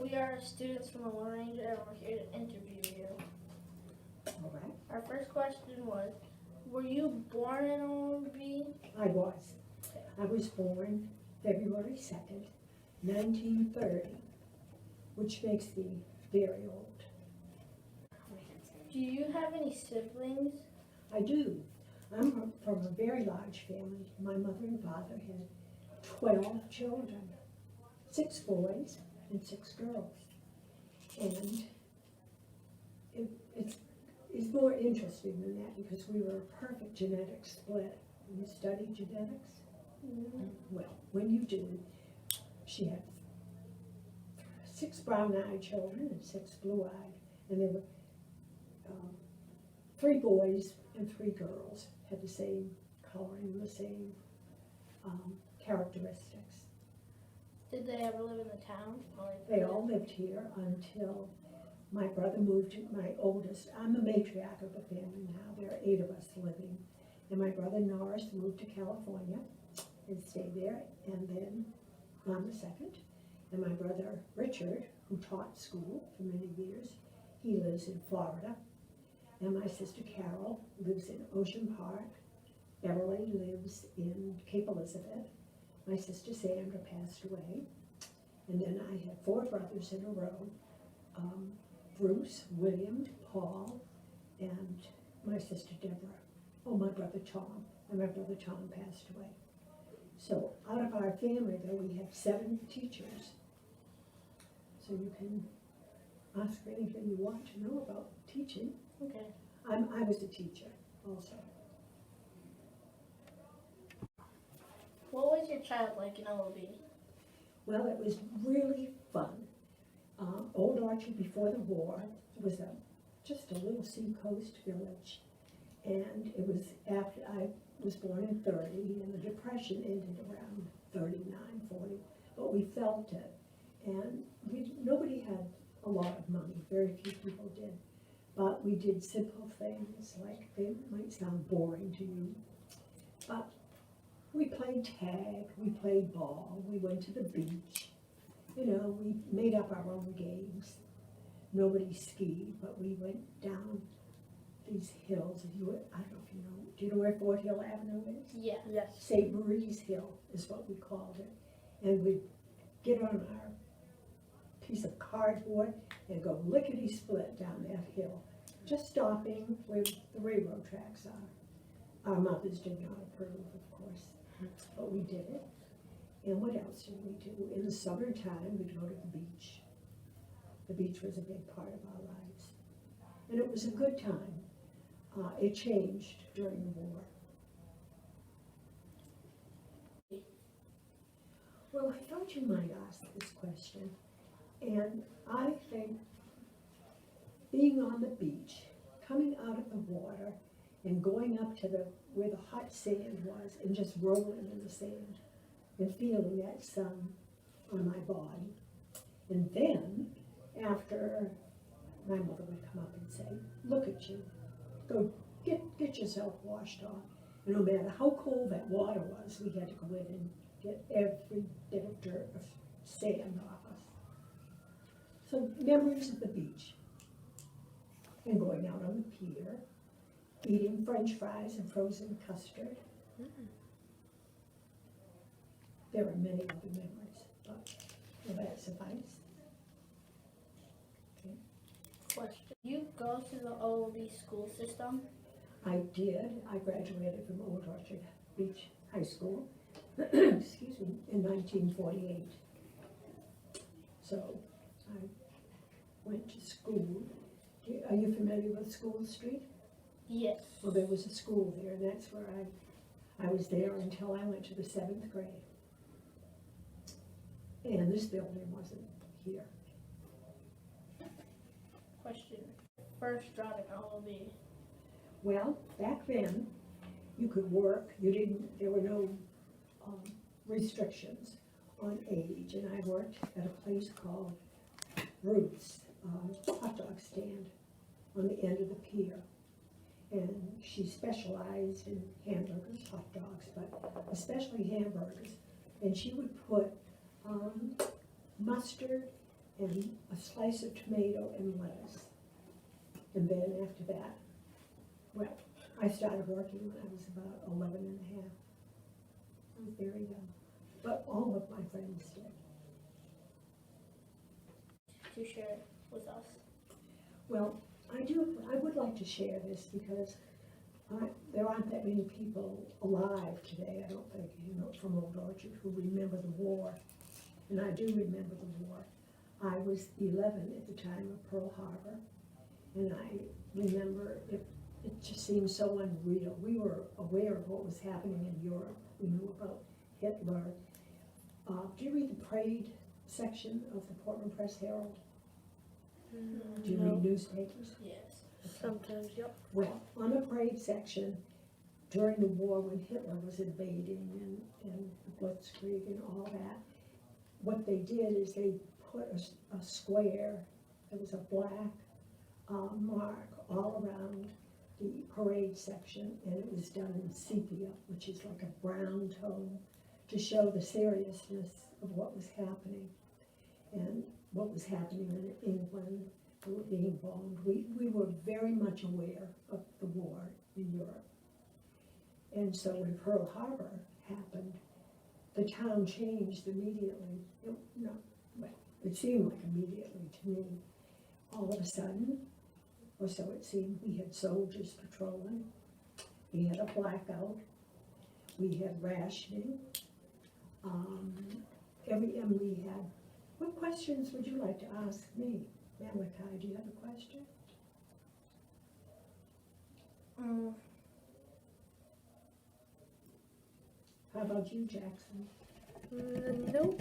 We are students from the Lone Ranger and we're here to interview you. All right. Our first question was, were you born in OLB? I was. I was born February 2nd, 1930, which makes me very old. Do you have any siblings? I do. I'm from a very large family. My mother and father had 12 children, 6 boys and 6 girls. And it's more interesting than that because we were a perfect genetic split. You study genetics? Well, when you do, she had 6 brown-eyed children and 6 blue-eyed, and there were 3 boys and 3 girls had the same coloring, the same characteristics. Did they ever live in the town? They all lived here until my brother moved to my oldest. I'm the matriarch of the family now. There are 8 of us living. And my brother Norris moved to California and stayed there. And then I'm the second. And my brother Richard, who taught school for many years, he lives in Florida. And my sister Carol lives in Ocean Park. Beverly lives in Cape Elizabeth. My sister Sandra passed away. And then I have 4 brothers in a row. Bruce, William, Paul, and my sister Deborah. Oh, my brother Tom. And my brother Tom passed away. So out of our family, though, we have 7 teachers. So you can ask anything you want to know about teaching. Okay. I was a teacher also. What was your childhood like in OLB? Well, it was really fun. Old Orchard before the war was just a little seacoast village. And it was after I was born in 30, and the Depression ended around 39, 40, but we felt it. And nobody had a lot of money, very few people did. But we did simple things, like they might sound boring to you, but we played tag, we played ball, we went to the beach. You know, we made up our own games. Nobody skied, but we went down these hills. I don't know if you know, do you know where Fort Hill Avenue is? Yeah. Yes. St. Marie's Hill is what we called it. And we'd get on our piece of cardboard and go lickety-split down that hill, just stopping where the railroad tracks are. Our mothers did not approve, of course, but we did it. And what else did we do? In the summertime, we'd go to the beach. The beach was a big part of our lives. And it was a good time. It changed during the war. Well, I thought you might ask this question. And I think being on the beach, coming out of the water, and going up to where the hot sand was, and just rolling in the sand, and feeling that sun on my body. And then, after, my mother would come up and say, look at you, go get yourself washed off. And no matter how cold that water was, we had to go in and get every bit of dirt, of sand off us. So memories of the beach, and going out on the pier, eating French fries and frozen custard. There are many other memories, but will that suffice? Okay. Question. You go to the OLB school system? I did. I graduated from Old Orchard Beach High School, excuse me, in 1948. So I went to school. Are you familiar with School Street? Yes. Well, there was a school there, and that's where I was there until I went to the 7th grade. And this building wasn't here. Question. First job in OLB? Well, back then, you could work. There were no restrictions on age, and I worked at a place called Ruth's hot dog stand on the end of the pier. And she specialized in hamburgers, hot dogs, but especially hamburgers. And she would put mustard and a slice of tomato and lettuce. And then after that, well, I started working when I was about 11 and a half. I was very young, but all of my friends did. To share with us. Well, I would like to share this because there aren't that many people alive today, I don't think, from Old Orchard who remember the war. And I do remember the war. I was 11 at the time of Pearl Harbor, and I remember it just seemed so unreal. We were aware of what was happening in Europe. We knew about Hitler. Do you read the parade section of the Portland Press Herald? Do you read newspapers? Yes. Sometimes, yep. Well, on the parade section, during the war when Hitler was invading and the Blitzkrieg and all that, what they did is they put a square, it was a black mark all around the parade section, and it was done in sepia, which is like a brown tone, to show the seriousness of what was happening and what was happening in England. We were being bombed. We were very much aware of the war in Europe. And so when Pearl Harbor happened, the town changed immediately. It seemed like immediately to me. All of a sudden, or so it seemed, we had soldiers patrolling. We had a blackout. We had rationing. And we had, what questions would you like to ask me? Malachi, do you have a question? How about you, Jackson? Nope.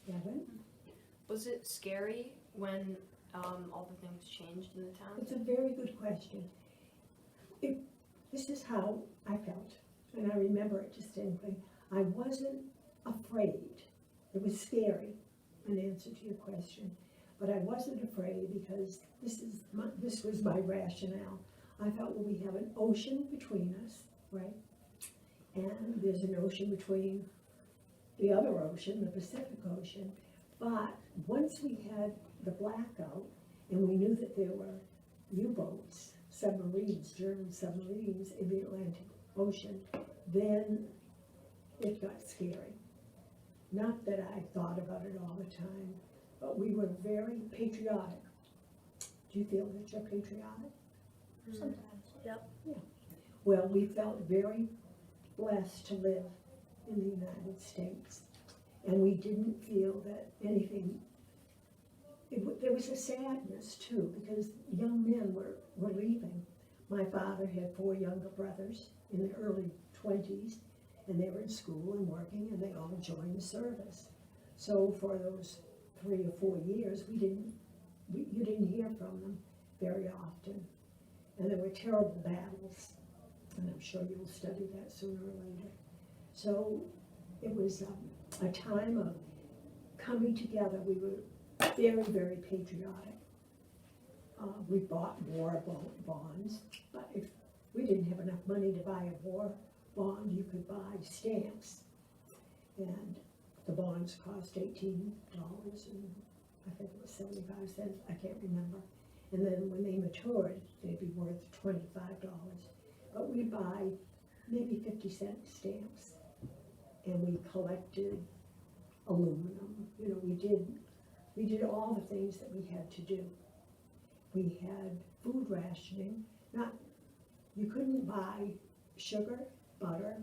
Evan? Was it scary when all the things changed in the town? It's a very good question. This is how I felt, and I remember it distinctly. I wasn't afraid. It was scary, in answer to your question, but I wasn't afraid because this was my rationale. I thought, well, we have an ocean between us, right? And there's an ocean between the other ocean, the Pacific Ocean. But once we had the blackout and we knew that there were U-boats, submarines, German submarines in the Atlantic Ocean, then it got scary. Not that I thought about it all the time, but we were very patriotic. Do you feel that you're patriotic? Sometimes. Yep. Well, we felt very blessed to live in the United States. And we didn't feel that anything, there was a sadness too, because young men were leaving. My father had 4 younger brothers in their early 20s, and they were in school and working, and they all joined the service. So for those 3 or 4 years, you didn't hear from them very often. And there were terrible battles, and I'm sure you'll study that sooner or later. So it was a time of coming together. We were very, very patriotic. We bought war bonds, but if we didn't have enough money to buy a war bond, you could buy stamps. And the bonds cost $18, and I think it was 75 cents, I can't remember. And then when they matured, they'd be worth $25. But we'd buy maybe 50-cent stamps. And we collected aluminum. We did all the things that we had to do. We had food rationing. You couldn't buy sugar, butter,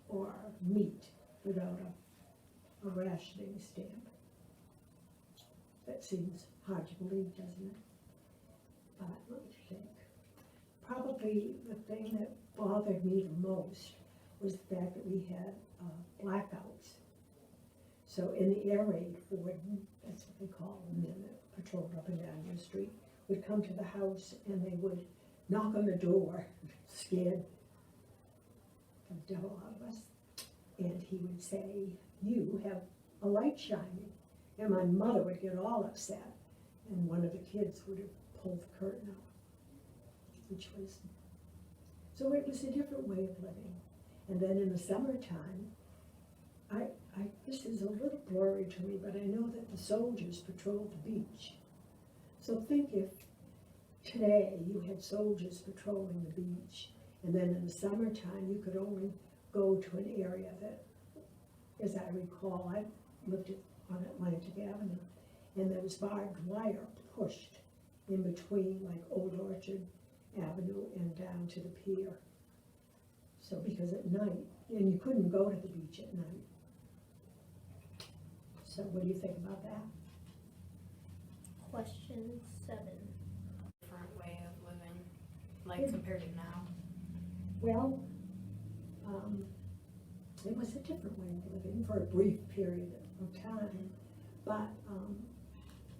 or meat without a rationing stamp. That seems hard to believe, doesn't it? But let me think. Probably the thing that bothered me the most was the fact that we had blackouts. So in the air raid warden, that's what they call them, men that patrolled up and down your street, would come to the house and they would knock on the door, scared the devil out of us, and he would say, "You have a light shining." And my mother would get all upset, and one of the kids would have pulled the curtain up, so it was a different way of living. And then in the summertime, this is a little blurry to me, but I know that the soldiers patrolled the beach. So think if today you had soldiers patrolling the beach, and then in the summertime, you could only go to an area that, as I recall, I lived on Atlantic Avenue, and there was barbed wire pushed in between, like Old Orchard Avenue and down to the pier. So because at night, and you couldn't go to the beach at night. So what do you think about that? Question 7. Different way of living, like compared to now. Well, it was a different way of living for a brief period of time, but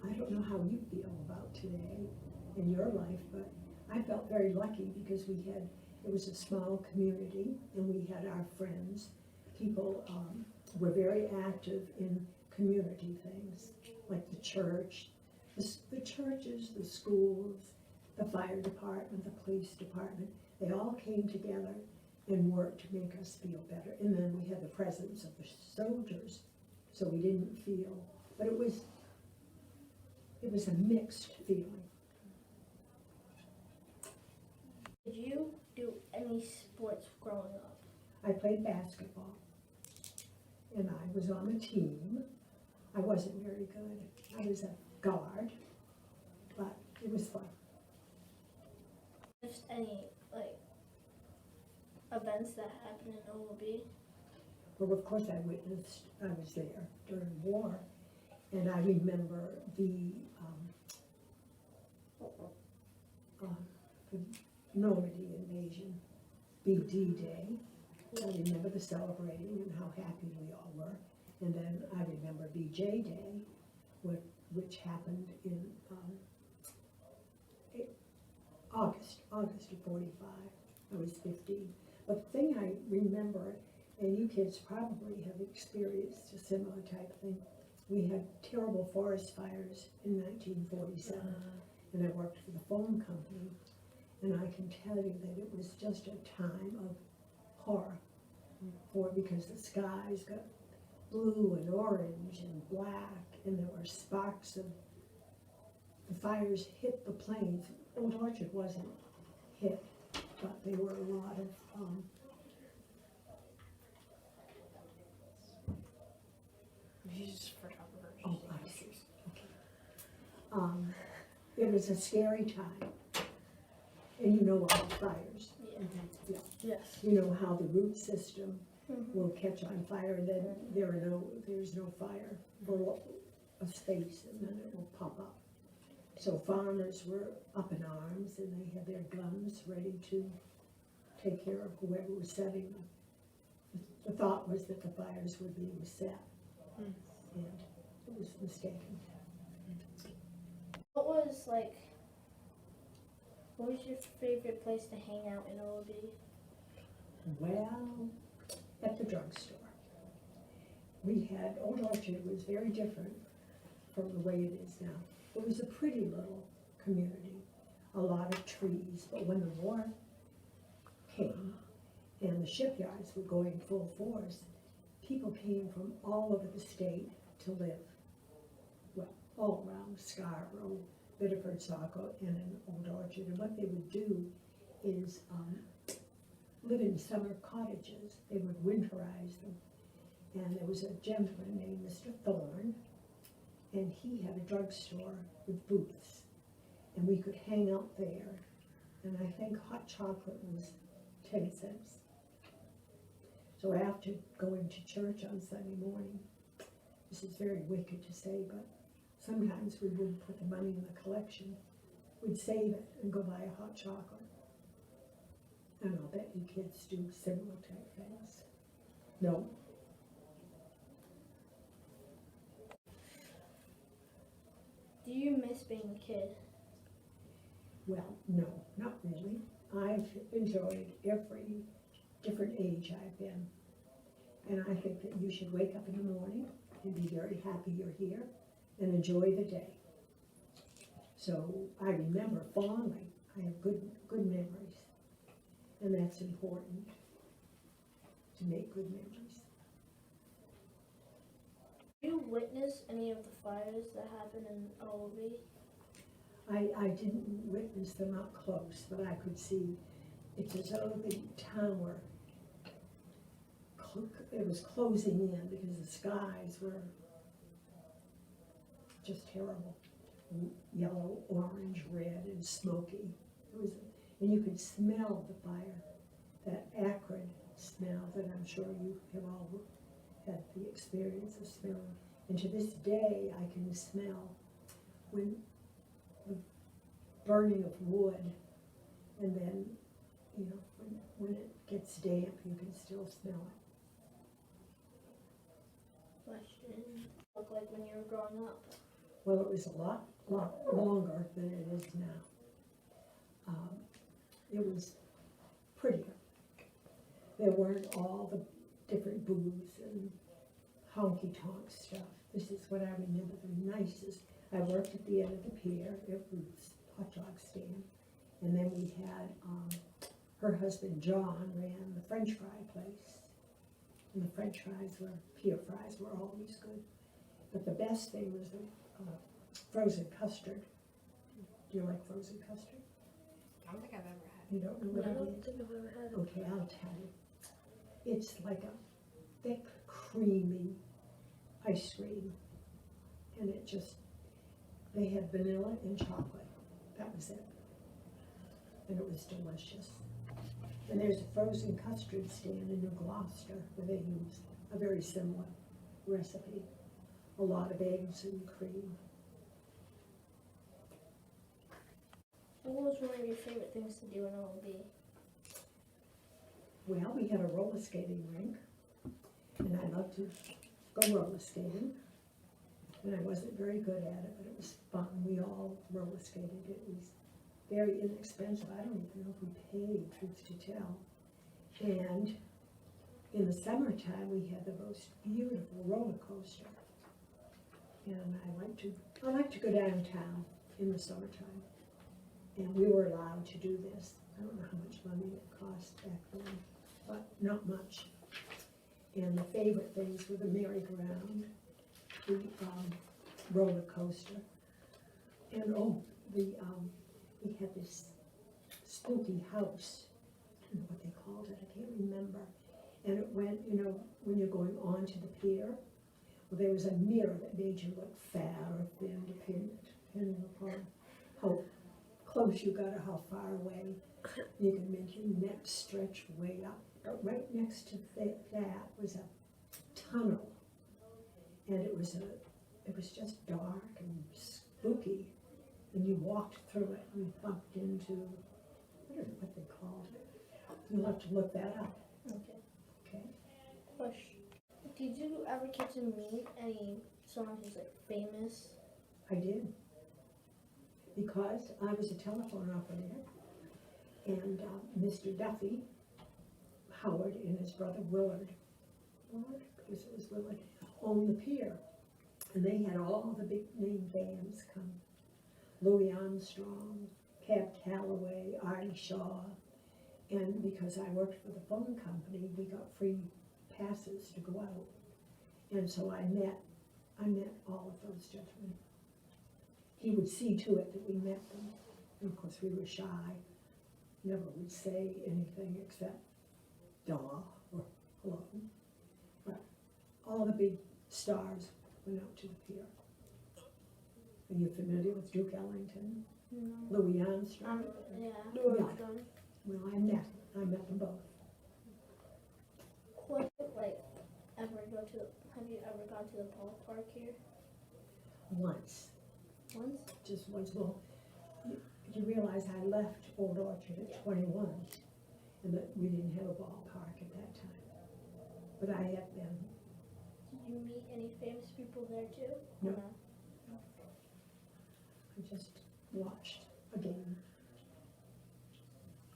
I don't know how you feel about today in your life, but I felt very lucky because it was a small community and we had our friends. People were very active in community things, like the church, the churches, the schools, the fire department, the police department. They all came together and worked to make us feel better. And then we had the presence of the soldiers, so we didn't feel, but it was a mixed feeling. Did you do any sports growing up? I played basketball, and I was on the team. I wasn't very good. I was a guard, but it was fun. Just any, like, events that happened in OLB? Well, of course, I was there during war, and I remember the Normandy invasion, BD Day. I remember the celebrating and how happy we all were. And then I remember BJ Day, which happened in August of 45. I was 15. But the thing I remember, and you kids probably have experienced a similar type of thing, we had terrible forest fires in 1947, and I worked for the phone company, and I can tell you that it was just a time of horror, because the skies got blue and orange and black, and there were sparks of, the fires hit the planes. Old Orchard wasn't hit, but there were a lot of, Just photographers. oh, I see. Okay. It was a scary time, and you know about fires. Yeah. Yes. You know how the root system will catch on fire, and then there's no fire for a space, and then it will pop up. So farmers were up in arms, and they had their guns ready to take care of whoever was setting them. The thought was that the fires were being set, and it was mistaken. What was your favorite place to hang out in OLB? Well, at the drugstore. Old Orchard was very different from the way it is now. It was a pretty little community, a lot of trees, but when the war came and the shipyards were going full force, people came from all over the state to live, well, all around Scarborough, Biddeford, Saco, and in Old Orchard. And what they would do is live in summer cottages. They would winterize them. And there was a gentleman named Mr. Thorne, and he had a drugstore with booths. And we could hang out there. And I think hot chocolate was 10 cents. So after going to church on Sunday morning, this is very wicked to say, but sometimes we wouldn't put the money in the collection. We'd save it and go buy a hot chocolate. And I'll bet you kids do similar type things. No? Do you miss being a kid? Well, no, not really. I've enjoyed every different age I've been. And I think that you should wake up in the morning and be very happy you're here and enjoy the day. So I remember fondly. I have good memories. And that's important, to make good memories. You witness any of the fires that happened in OLV? I didn't witness them up close, but I could see, it's as though the town were, it was closing in because the skies were just terrible. Yellow, orange, red, and smoky. It was, and you could smell the fire, that acrid smell that I'm sure you have all had the experience of smelling. And to this day, I can smell when the burning of wood, and then, you know, when it gets damp, you can still smell it. Question. Look like when you were growing up. Well, it was a lot longer than it is now. It was prettier. There weren't all the different booths and honky-tonk stuff. This is what I remember the nicest. I worked at the end of the pier, it was hot dog stand. And then we had, her husband John ran the French fry place. And the French fries pier fries were always good. But the best thing was the frozen custard. Do you like frozen custard? I don't think I've ever had. You don't know I what it don't is? think I've ever had it. Okay, I'll tell you. It's like a thick, creamy ice cream. And it just, they had vanilla and chocolate. That was it. And it was delicious. And there's a frozen custard stand in New Gloucester where they use a very similar recipe. A lot of eggs and cream. What was one of your favorite things to do in OLV? Well, we had a roller skating rink, and I loved to go roller skating. And I wasn't very good at it, but it was fun. We all roller skated. It was very inexpensive. I don't even know if we paid, truth to tell. And in the summertime, we had the most beautiful roller coaster. And I like to go downtown in the summertime. And we were allowed to do this. I don't know how much money it cost back then, but not much. And the favorite things were the merry-go-round, the roller coaster, and we had this spooky house. I don't know what they called it, I can't remember. And it went, you know, when you're going onto the pier, well, there was a mirror that made you look fat or thin, depending upon how close you got or how far away. You could make your neck stretch way up. But right next to that was a tunnel, and it was just dark and spooky. And you walked through it and bumped into, I don't know what they called it. You'll have to look that up. Okay. Okay. Question. Did you ever get to meet any someone who's like famous? I did. Because I was a telephone operator, and Mr. Duffy, Howard, and his brother Willard, because it was Willard, owned the pier. And they had all the big name bands come. Louis Armstrong, Cab Calloway, Artie Shaw. And because I worked for the phone company, we got free passes to go out. And so I met all of those gentlemen. He would see to it that we met them. And of course we were shy, never would say anything except duh or hello. But all the big stars went out to the pier. Are you familiar with Duke Ellington? No. Louis Armstrong? Yeah. Yeah. Well, I met them both. Have you ever gone to the ballpark here? Once. Once? Just once. Well, you realize I left Old Orchard at 21, and that we didn't have a ballpark at that time. But I have been. Did you meet any famous people there too? No. Or I just watched a game.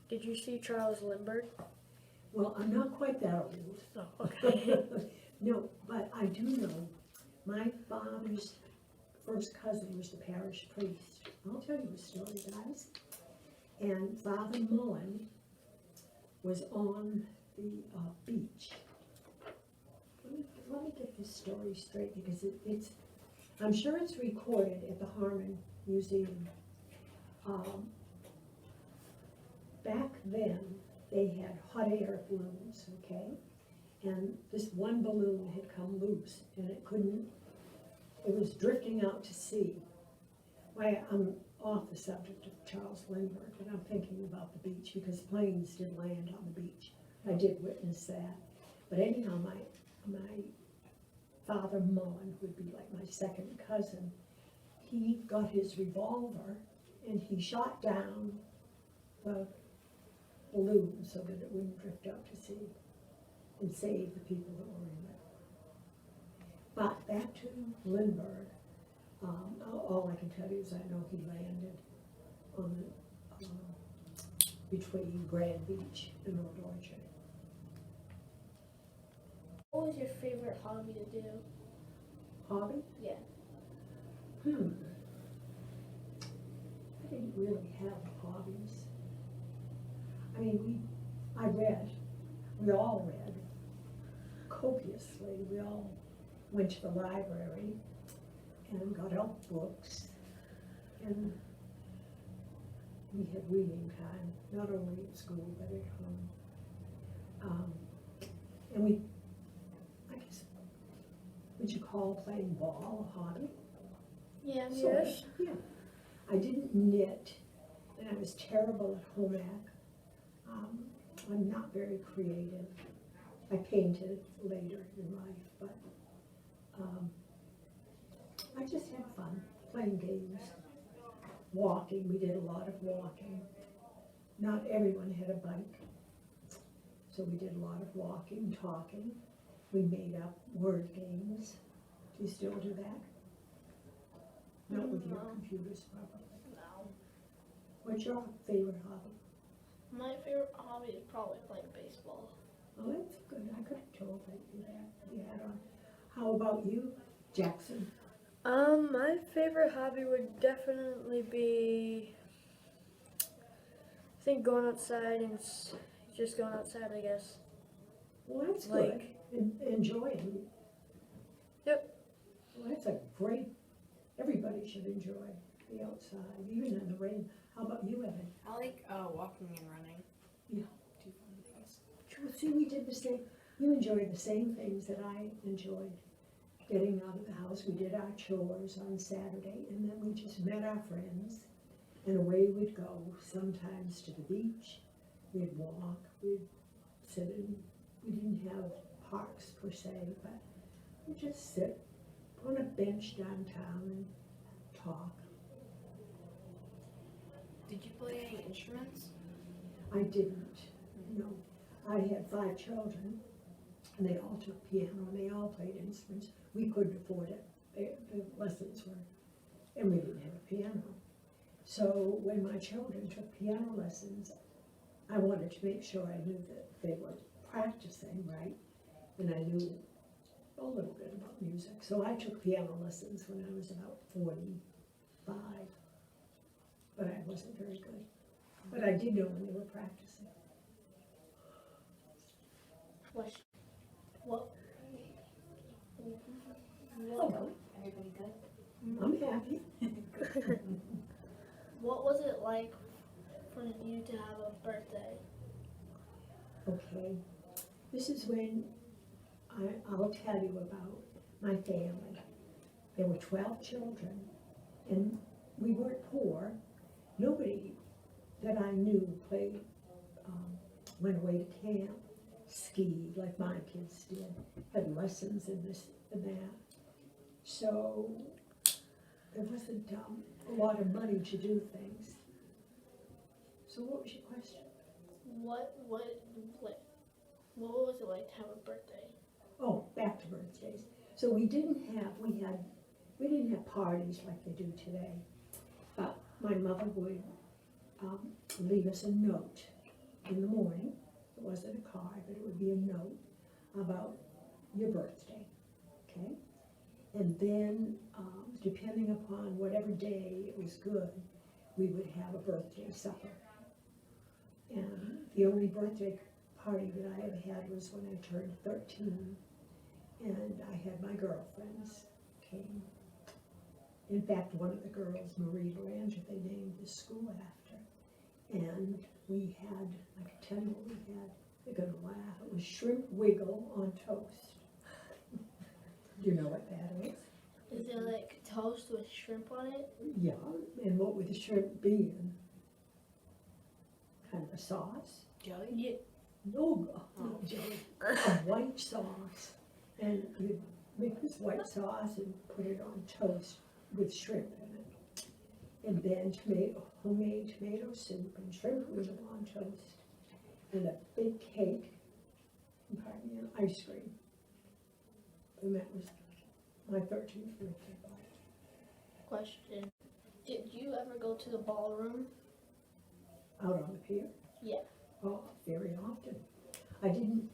Did you see Charles Lindbergh? Well, I'm not quite that old. Oh, okay. No, but I do know my father's first cousin was the parish priest. I'll tell you a story, guys. And Father Mullen was on the beach. Let me let me get this story straight because it's, I'm sure it's recorded at the Harmon Museum. Back then, they had hot air balloons, okay? And this one balloon had come loose and it was drifting out to sea. Why, I'm off the subject of Charles Lindbergh, but I'm thinking about the beach because planes did land on the beach. I did witness that. But anyhow, my father Mullen, who would be like my second cousin, he got his revolver and he shot down the balloon so that it wouldn't drift out to sea and save the people that were in it. But back to Lindbergh, all I can tell you is I know he landed on between Grand Beach and Old Orchard. What was your favorite hobby to do? Hobby? Yeah. I didn't really have hobbies. I mean, I read. We all read copiously. We all went to the library and got out books, and we had reading time, not only at school but at home. And I guess, would you call playing ball a hobby? Yeah, Sort of, Yes. yeah. I didn't knit, and I was terrible at home ec. I'm not very creative. I painted later in life, but I just had fun playing games, walking. We did a lot of walking. Not everyone had a bike, so we did a lot of walking, talking. We made up word games. Do you still do that? Not with your No. computers, probably. No. What's your favorite hobby? My favorite hobby is probably playing baseball. Oh, that's good. I could have told that you had on. How about you, Jackson? My favorite hobby would definitely be, I think, going outside and just going outside, I guess. Well, that's good. Like- Enjoying. Yep. Well, that's a great, everybody should enjoy the outside, even in the rain. How about you, Evan? I like walking and running. Yeah. Two fun things. Well, see, we did the same, you enjoyed the same things that I enjoyed. Getting out of the house, we did our chores on Saturday, and then we just met our friends, and away we'd go, sometimes to the beach. We'd walk, we'd sit in, we didn't have parks per se, but we'd just sit on a bench downtown and talk. Did you play any instruments? I didn't, no. I had 5 children, and they all took piano, and they all played instruments. We couldn't afford it. The lessons were, and we didn't have a piano. So when my children took piano lessons, I wanted to make sure I knew that they were practicing right, and I knew a little bit about music. So I took piano lessons when I was about 45, but I wasn't very good. But I did know when they were practicing. Everybody good? I'm happy. What was it like for you to have a birthday? Okay, this is when I'll tell you about my family. There were 12 children, and we weren't poor. Nobody that I knew went away to camp, skied like my kids did, had lessons in this and that. So there wasn't a lot of money to do things. So what was your question? What was it like to have a birthday? Oh, back to birthdays. So we didn't have parties like they do today. But my mother would leave us a note in the morning. It wasn't a card, but it would be a note about your birthday, okay? And then, depending upon whatever day it was good, we would have a birthday supper. And the only birthday party that I ever had was when I turned 13. and I had my girlfriends came. In fact, one of the girls, Marie Belanger, they named the school after. And we had, I can tell you what we had, they're gonna laugh, it was shrimp wiggle on toast. Do you know what that is? Is it like toast with shrimp on it? Yeah, and what would the shrimp be in? Kind of a sauce? Jelly? Yeah. No, not jelly, a white sauce. And you make this white sauce and put it on toast with shrimp in it. And then homemade tomato soup and shrimp wiggle on toast. And a big cake, and pardon me, and ice cream. And that was my 13th birthday party. Question. Did you ever go to the ballroom? Out on the pier? Yeah. Oh, very often. I didn't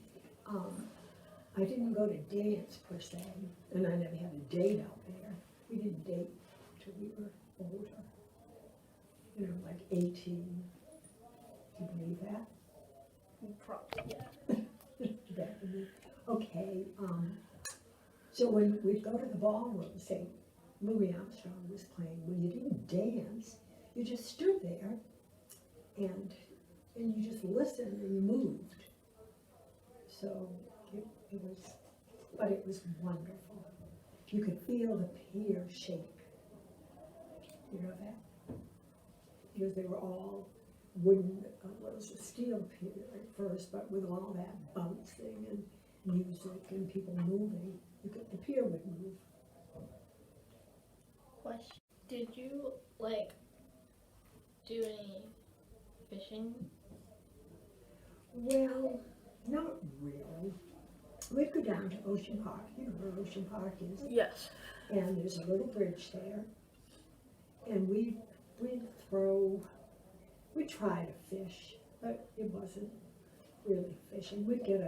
go to dance per se, and I never had a date out there. We didn't date till we were older. You know, like 18. Do you believe that? Probably, yeah. Okay, so when we'd go to the ballroom, say Louis Armstrong was playing, when you didn't dance, you just stood there and you just listened and you moved. So it was wonderful. You could feel the pier shake. You know that? Because they were all wooden, what was a steel pier at first, but with all that bouncing and music and people moving, the pier would move. Question. Did you like do any fishing? Well, not really. We'd go down to Ocean Park, you know where Ocean Park is, Yes. and there's a little bridge there, and we'd try to fish, but it wasn't really fishing. We'd get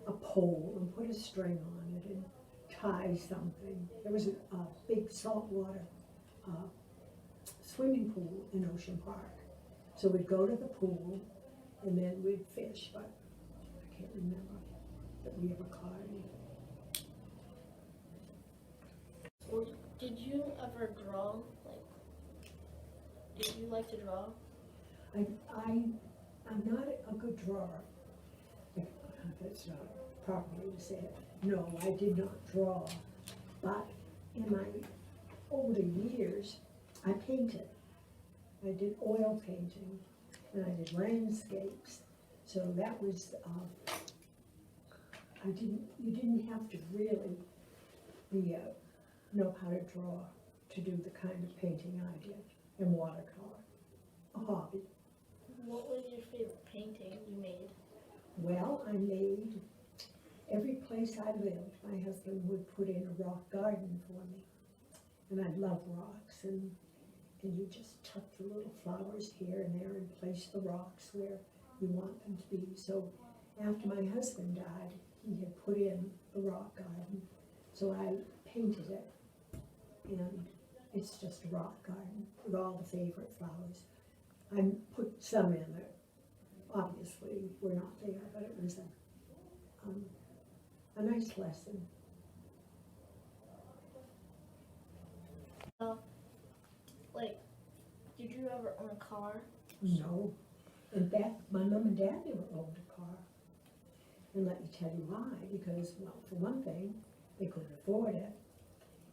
a pole and put a string on it and tie something. There was a big saltwater swimming pool in Ocean Park. So we'd go to the pool and then we'd fish, but I can't remember that we ever caught any. Or did you ever draw? Like, did you like to draw? I'm not a good drawer. That's not proper way to say it. No, I did not draw, but in my older years, I painted. I did oil painting, and I did landscapes. So that was, you didn't have to really know how to draw to do the kind of painting I did, and watercolor, a hobby. What was your favorite painting you made? Well, I made, every place I lived, my husband would put in a rock garden for me. And I love rocks, and you just tuck the little flowers here and there and place the rocks where you want them to be. So after my husband died, he had put in the rock garden. So I painted it, and it's just a rock garden with all the favorite flowers. I put some in that obviously were not there, but it was a nice lesson. Like, did you ever own a car? No. In fact, my mom and dad never owned a car. And let me tell you why, because, well, for one thing, they couldn't afford it.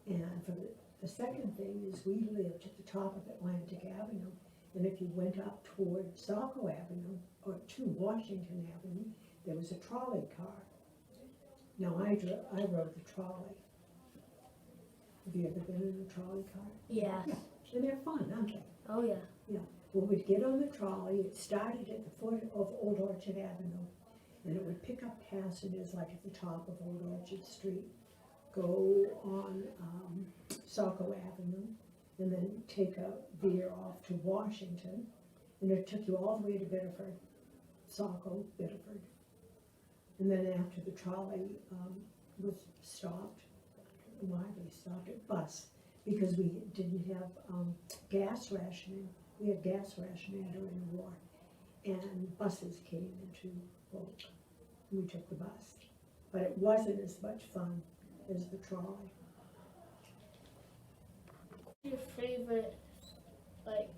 And for the second thing is we lived at the top of Atlantic Avenue. And if you went up toward Saco Avenue or to Washington Avenue, there was a trolley car. Now I rode the trolley. Have you ever been in a trolley car? Yeah. And they're fun, aren't they? Oh yeah. Yeah. Well, we'd get on the trolley. It started at the foot of Old Orchard Avenue, and it would pick up passengers like at the top of Old Orchard Street, go on Saco Avenue, and then take a veer off to Washington, and it took you all the way to Biddeford, Saco, Biddeford. And then after the trolley was stopped, I don't know why they stopped at Bus, because we didn't have gas rationing. We had gas rationing during the war, and buses came into Polk. We took the bus, but it wasn't as much fun is the trolley. Your favorite, like,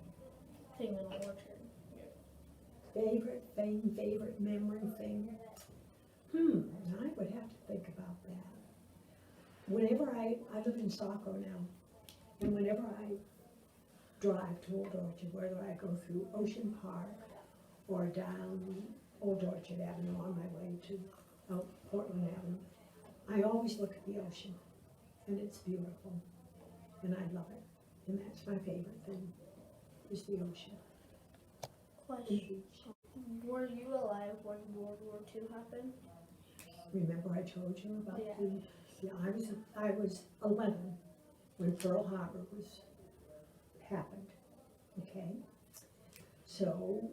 thing in the orchard? Favorite thing, favorite memory thing? I would have to think about that. Whenever I live in Saco now, and whenever I drive to Old Orchard, whether I go through Ocean Park or down Old Orchard Avenue on my way to Portland Avenue, I always look at the ocean, and it's beautiful, and I love it. And that's my favorite thing, is the ocean. The Question. beach. Were you alive when World War II happened? Remember I told you about Yeah. I was 11 when Pearl Harbor happened, okay? So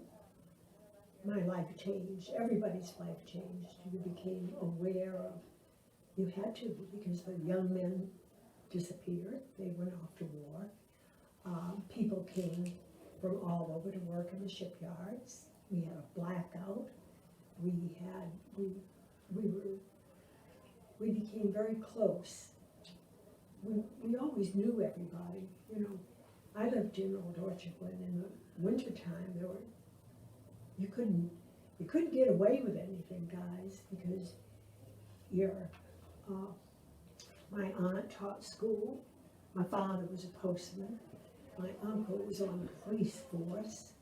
my life changed, everybody's life changed. You became aware of, you had to, because the young men disappeared, they went off to war. People came from all over to work in the shipyards. We had a blackout. We became very close. We always knew everybody, you know. I lived in Old Orchard when in the wintertime you couldn't get away with anything, guys, because my aunt taught school, my father was a postman, my uncle was on the police force.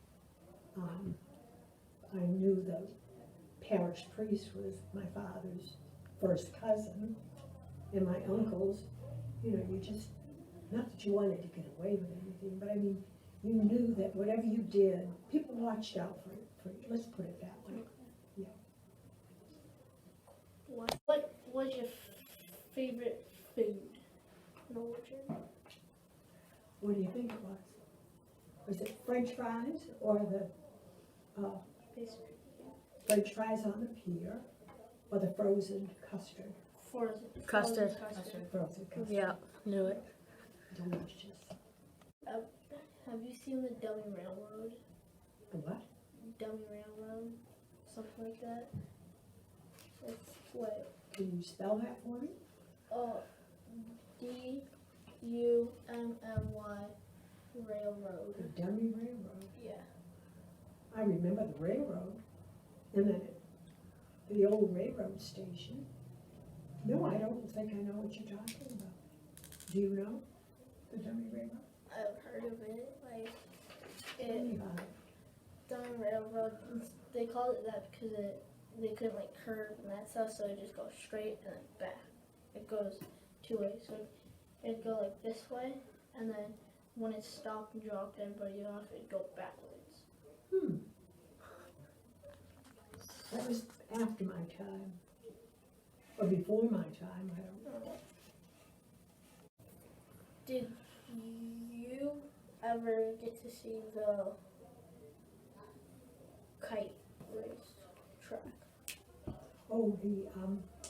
I knew the parish priest was my father's first cousin, and my uncles, you know, not that you wanted to get away with anything, but I mean, you knew that whatever you did, people watched out for you, let's put it that way. What was your favorite food in the orchard? What do you think it was? Was it French fries or the Basically, French fries on the pier or the frozen custard? Custard. Frozen custard. Yeah, knew it. Delicious. Have you seen the Dummy Railroad? The what? Dummy Railroad? Something like that? It's what? Can you spell that for me? D-U-M-M-Y Railroad. The Dummy Railroad. Yeah. I remember the railroad, and then the old railroad station. No, I don't think I know what you're talking about. Do you know the Dummy Railroad? I've heard of it. Like, Tell me about it. Dummy Railroad, they call it that because they couldn't like curve and that stuff, so it just goes straight and then back. It goes two ways, so it'd go like this way, and then when it stopped and dropped everybody off, it'd go backwards. That was after my time, or before my time, I don't know. Did you ever get to see the kite race track? Oh, the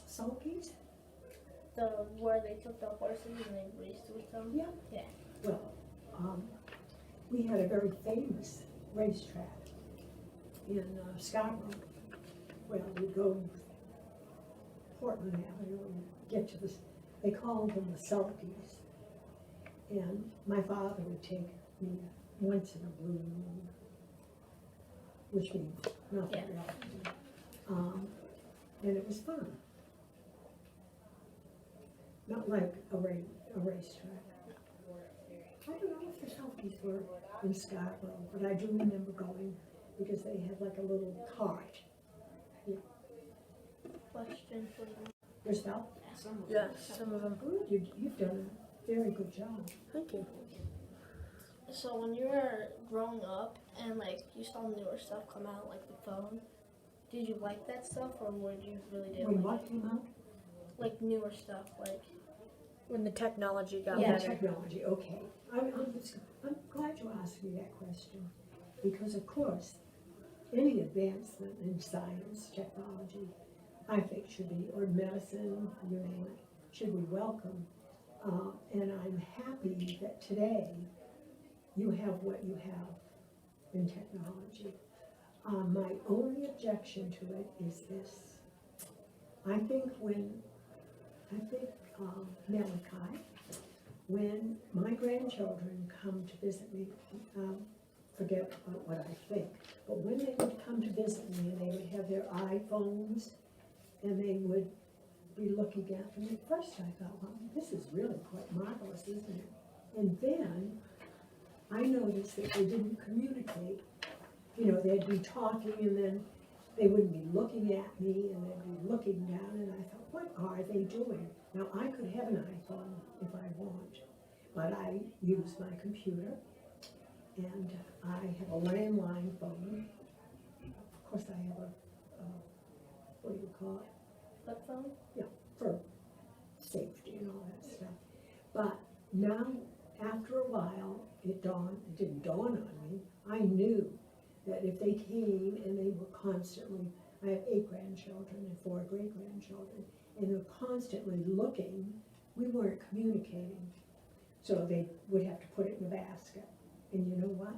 sulkies? Where they took the horses and they raced with them? Yeah. Yeah. Well, we had a very famous racetrack in Scarborough. Well, we'd go Portland Avenue and get to they called them the sulkies. And my father would take me once in a blue moon, which means nothing else. And it was fun. Not like a racetrack. I don't know if the sulkies were in Scarborough, but I do remember going because they had like a little cart. Question for you. Yourself? Yeah, some of them. Good, you've done a very good job. Thank you. So when you were growing up and like you saw newer stuff come out, like the phone, did you like that stuff or would you really didn't When like what came out? like newer stuff, like When the technology got Yeah, better. technology, okay. I'm glad you asked me that question, because of course, any advancement in science, technology, I think should be, or medicine, you name it, should be welcome. And I'm happy that today you have what you have in technology. My only objection to it is this. I think Malachi, when my grandchildren come to visit me, forget about what I think, but when they would come to visit me and they would have their iPhones and they would be looking at them, at first I thought, well, this is really quite marvelous, isn't it? And then I noticed that they didn't communicate. You know, they'd be talking and then they wouldn't be looking at me and they'd be looking down, and I thought, what are they doing? Now, I could have an iPhone if I want, but I use my computer, and I have a landline phone. Of course, I have a what do you call it? Flip phone? Yeah, for safety and all that stuff. But now, after a while, it didn't dawn on me. I knew that if they came and they were constantly, I have 8 grandchildren and 4 great-grandchildren, and they're constantly looking, we weren't communicating. So they would have to put it in a basket. And you know what?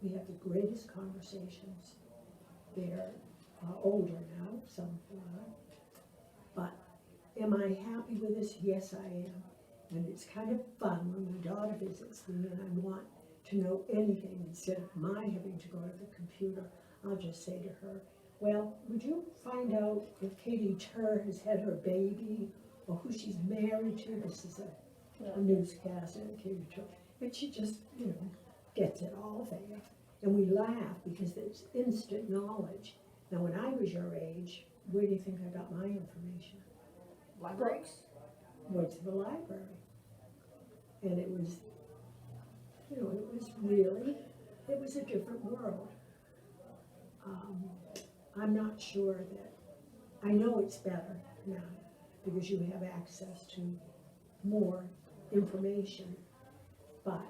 We have the greatest conversations. They're older now, some are. But am I happy with this? Yes, I am. And it's kind of fun when my daughter visits me and I want to know anything instead of my having to go to the computer. I'll just say to her, well, would you find out if Katie Tur has had her baby or who she's married to? This is a newscast and Katie Tur. And she just, you know, gets it all there. And we laugh because there's instant knowledge. Now, when I was your age, where do you think I got my information? Libraries? Went to the library. And it was, you know, it was a different world. I'm not sure that, I know it's better now because you have access to more information, but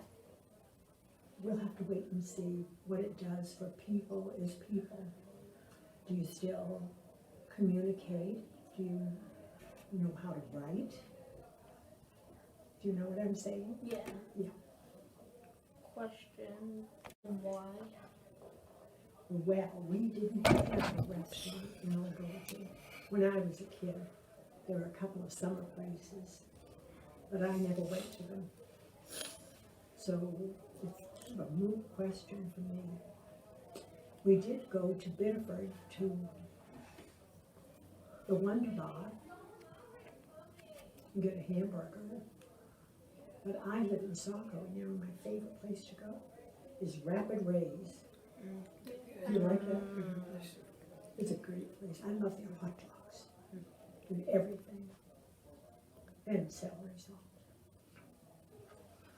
we'll have to wait and see what it does for people as people. Do you still communicate? Do you know how to write? Do you know what I'm saying? Yeah. Yeah. Question, why? Well, we didn't have a restaurant in Old. When I was a kid, there were a couple of summer places, but I never went to them. So it's a moot question for me. We did go to Biddeford to the Wonder Bar and get a hamburger. But I live in Saco, and you know my favorite place to go is Rapid Ray's. Do you like that? It's a great place. I love their hot dogs and everything. And celery sauce.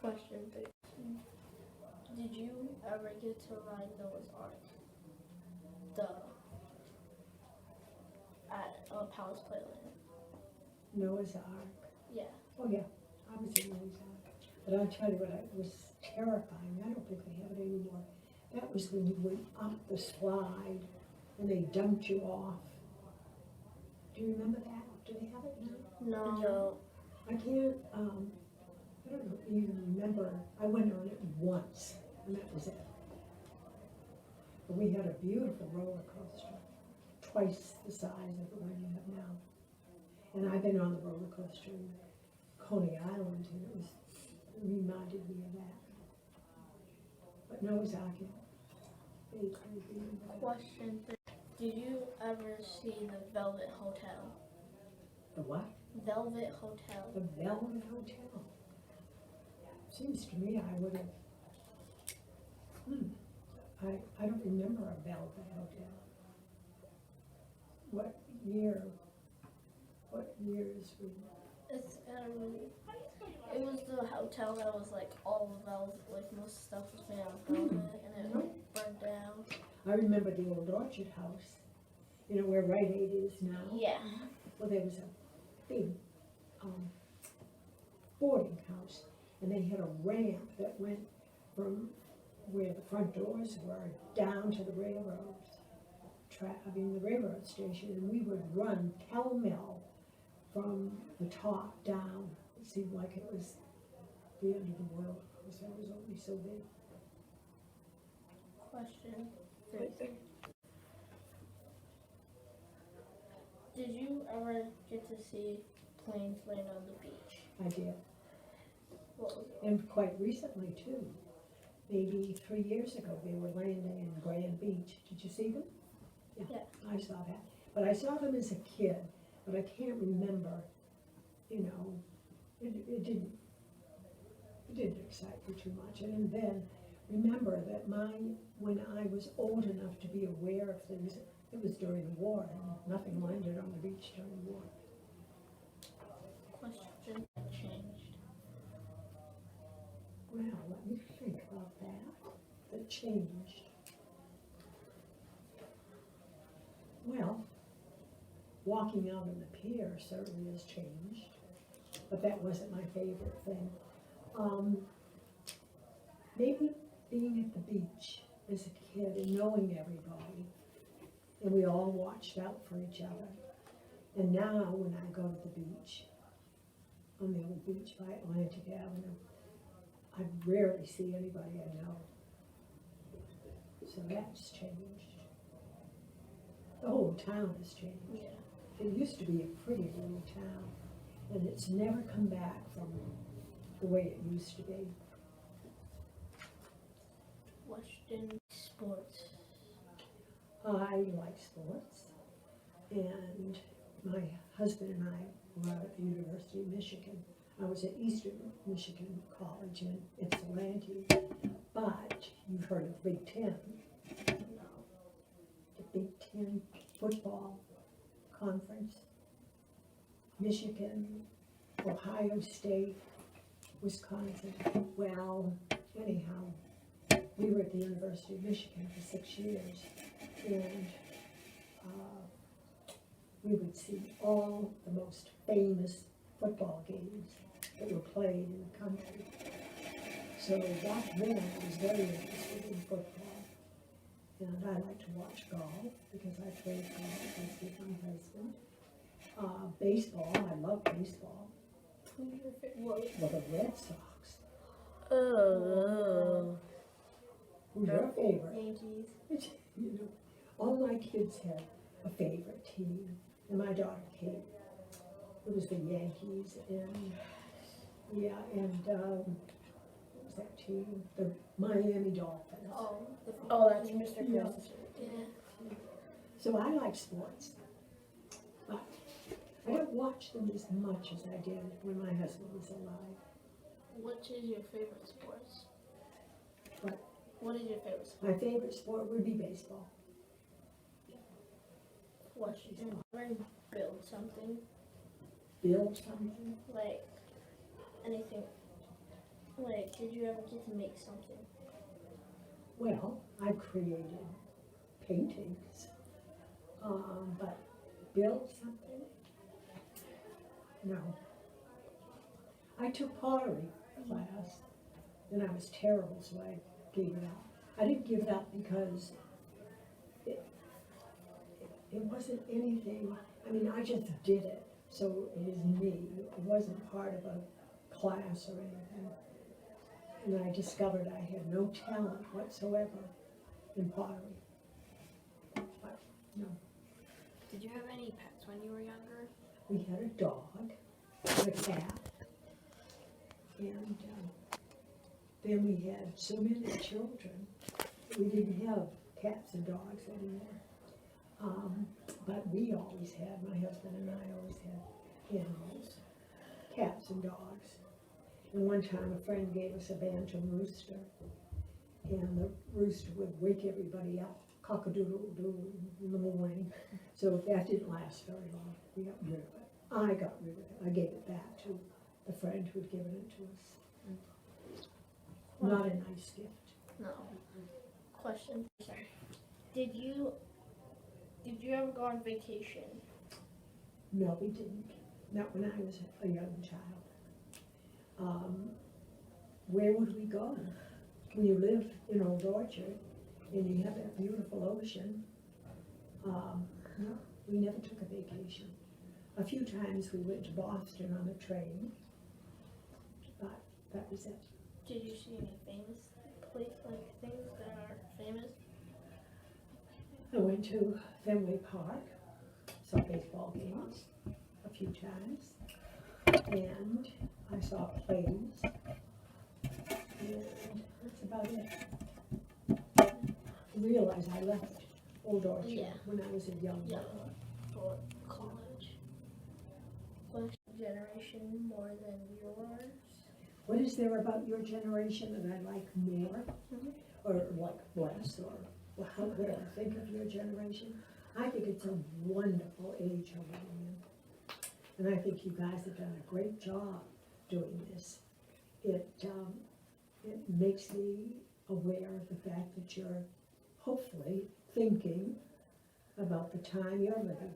Question 3. Did you ever get to ride Noah's Ark? At Palace Playland? Noah's Ark. Yeah. Oh yeah, I was in Noah's Ark. But I'll tell you what, it was terrifying. I don't think they have it anymore. That was when you went up the slide and they dumped you off. Do you remember that? Do they have it now? No. I can't, I don't even remember. I went on it once, and that was it. But we had a beautiful roller coaster, twice the size of the one you have now. And I've been on the roller coaster in Coney Island, and it reminded me of that. But Noah's Ark, Question 3. Did you ever see the Velvet Hotel? the what? Velvet Hotel. The Velvet Hotel. Seems to me I would have, I don't remember a Velvet Hotel. What years we? It's it was the hotel that was like all velvet, like most stuff was made out of velvet, and it burned down. I remember the old Orchard House, you know, where Rite Aid is now. Yeah. Well, there was a big boarding house, and they had a ramp that went from where the front doors were down to the railroad station, and we would run pell-mell from the top down. It seemed like it was the end of the world, because that was only so big. Question 3. Did you ever get to see planes land on the beach? I did. What was it? And quite recently too. Maybe 3 years ago, they were landing in Grand Beach. Did you see them? Yeah. I saw that. But I saw them as a kid, but I can't remember, you know, it didn't excite me too much. And then remember that when I was old enough to be aware of things, it was during the war, and nothing landed on the beach during the war. Question that changed. Well, let me think about that. That changed. Well, walking out on the pier certainly has changed, but that wasn't my favorite thing. Maybe being at the beach as a kid and knowing everybody, and we all watched out for each other. And now when I go to the beach, on the old beach by Atlantic Avenue, I rarely see anybody I know. So that's changed. The whole town has changed. Yeah. It used to be a pretty little town, and it's never come back from the way it used to be. Question sports. I like sports, and my husband and I were at the University of Michigan. I was at Eastern Michigan College in Ypsilanti, but you've heard of Big Ten. No. The Big Ten football conference. Michigan, Ohio State, Wisconsin. Well, anyhow, we were at the University of Michigan for 6 years, and we would see all the most famous football games that were played in the country. So back then, I was very interested in football, and I like to watch golf because I played golf with my husband. Baseball, I love baseball. Who's your favorite? Well, the Red Sox. Oh. Who's your favorite? Yankees. You know, all my kids had a favorite team, and my daughter Kate, it was the Yankees, and what was that team? The Miami Dolphins. Oh, that's Mr. Yeah. Christopher. Yeah. So I like sports, but I don't watch them as much as I did when my husband was alive. What is your favorite sports? What? What is your favorite sport? My favorite sport would be baseball. Question. Ever build something? Build something. Like anything? Like, did you ever get to make something? Well, I've created paintings, but build something? No. I took pottery class, and I was terrible, so I gave it up. I didn't give it up because it wasn't anything, I mean, I just did it, so it is me. It wasn't part of a class or anything. And I discovered I had no talent whatsoever in pottery. But, no. Did you have any pets when you were younger? We had a dog, and a cat, and then we had so many children, we didn't have cats and dogs anymore. But we always had, my husband and I always had animals, cats and dogs. And one time a friend gave us a bantam rooster, and the rooster would wake everybody up, cock-a-doodle-doo in the morning. So that didn't last very long. We got rid of it. I got rid of it. I gave it back to the friend who had given it to us. Not a nice gift. No. Question. Sorry. Did you ever go on vacation? No, we didn't. Not when I was a young child. Where would we go? When you live in Old Orchard and you have that beautiful ocean, no, we never took a vacation. A few times we went to Boston on a train, but that was it. Did you see any famous things that are famous? I went to Fenway Park, saw baseball games a few times. and I saw plays, and that's about it. Realize I left Old Orchard Yeah. when I was a young Yeah. girl. For college. Which generation more than yours? What is there about your generation that I like more? Mhm. Or like less, or how would I think of your generation? I think it's a wonderful age you're living in. And I think you guys have done a great job doing this. It makes me aware of the fact that you're hopefully thinking about the time you're living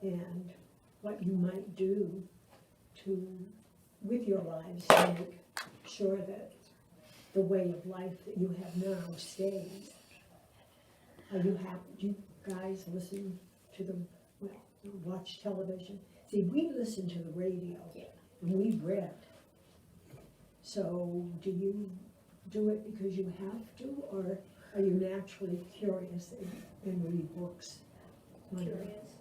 in and what you might do with your lives to make sure that the way of life that you have now stays. Are you happy? Do you guys listen to watch television? See, we listen to the radio, and we read. So do you do it because you have to, or are you naturally curious and read books? Curious.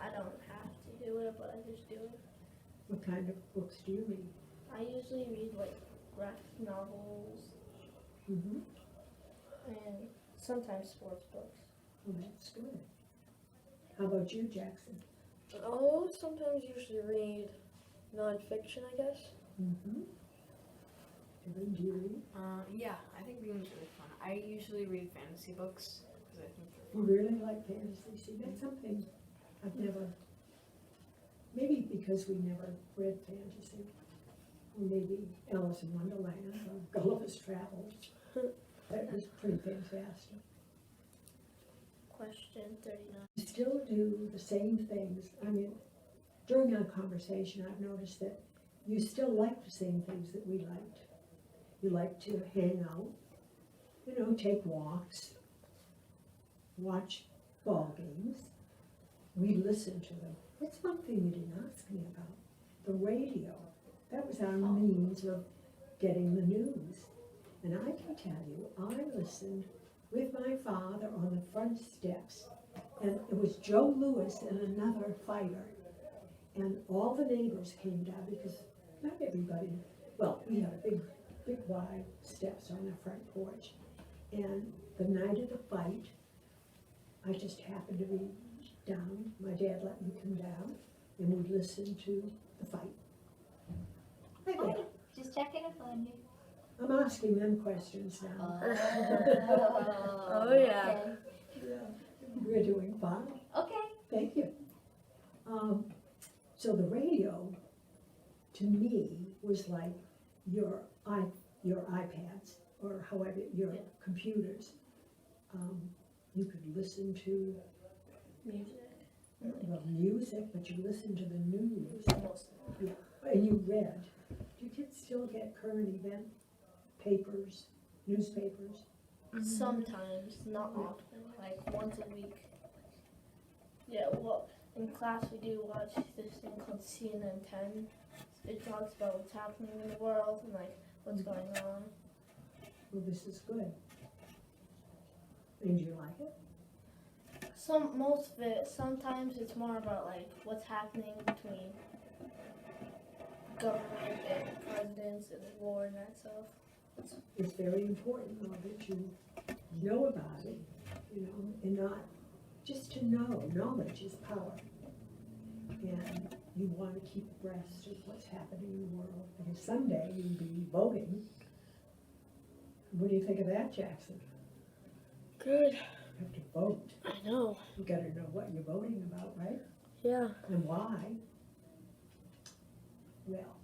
I don't have to do it, but I just do it. What kind of books do you read? I usually read like graphic novels Mm-hmm. and sometimes sports books. Well, that's good. How about you, Jackson? Oh, sometimes usually read nonfiction, I guess. Mm-hmm. Evan, do you read? Yeah, I think reading's really fun. I usually read fantasy books because I think they're You really like fantasy? See, that's something I've never, maybe because we never read fantasy. Or maybe Alice in Wonderland or Gulliver's Travels. That was pretty fantastic. Question 39. You still do the same things. I mean, during our conversation, I've noticed that you still like the same things that we liked. You like to hang out, take walks, watch ball games. We listen to them. That's one thing you didn't ask me about. The radio. That was our means of getting the news. And I can tell you, I listened with my father on the front steps, and it was Joe Louis and another fighter. And all the neighbors came down because not everybody, well, we had a big wide steps on the front porch. And the night of the fight, I just happened to be down. My dad let me come down, and we listened to the fight. Hi there. Just checking up on you. I'm asking them questions now. Oh, yeah. Okay. We're doing fine. Okay. Thank you. So the radio, to me, was like your iPads, or however, your computers. You could listen to music, but you listened to the news. Yeah, and you read. Do you kids still get current event papers, newspapers? Sometimes, not often, like once a week. Yeah, well, in class we do watch this thing called CNN 10. It talks about what's happening in the world and like what's going on. Well, this is good. And you like it? Most of it, sometimes it's more about like what's happening between government and presidents and war and that stuff. It's very important, though, that you know about it, and not just to know. Knowledge is power. And you want to keep abreast of what's happening in the world, because someday you'll be voting. What do you think of that, Jackson? Good. You have to vote. I know. You got to know what you're voting about, right? Yeah. And why. Well,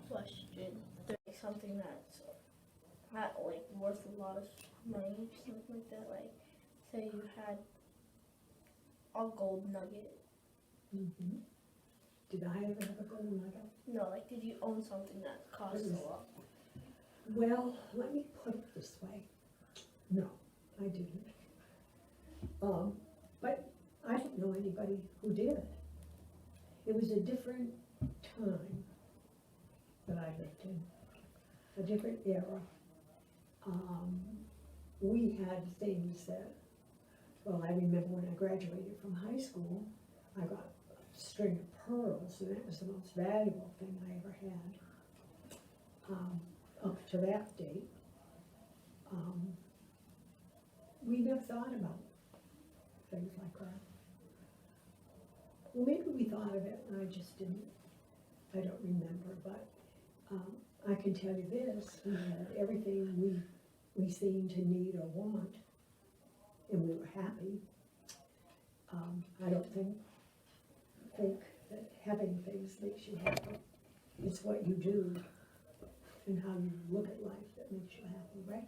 Question. There's something that's not like worth a lot of money, something like that. Like, say you had a gold nugget. mm-hmm. Did I ever have a gold nugget? No, like, did you own something that cost a lot? Well, let me put it this way. No, I didn't. But I don't know anybody who did. It was a different time that I lived in, a different era. We had things that, well, I remember when I graduated from high school, I got string of pearls, and it was the most valuable thing I ever had, up to that date. We never thought about things like that. Well, maybe we thought of it, and I just didn't, I don't remember, but I can tell you this, we had everything we seemed to need or want, and we were happy. I don't think that having things makes you happy. It's what you do and how you look at life that makes you happy, right?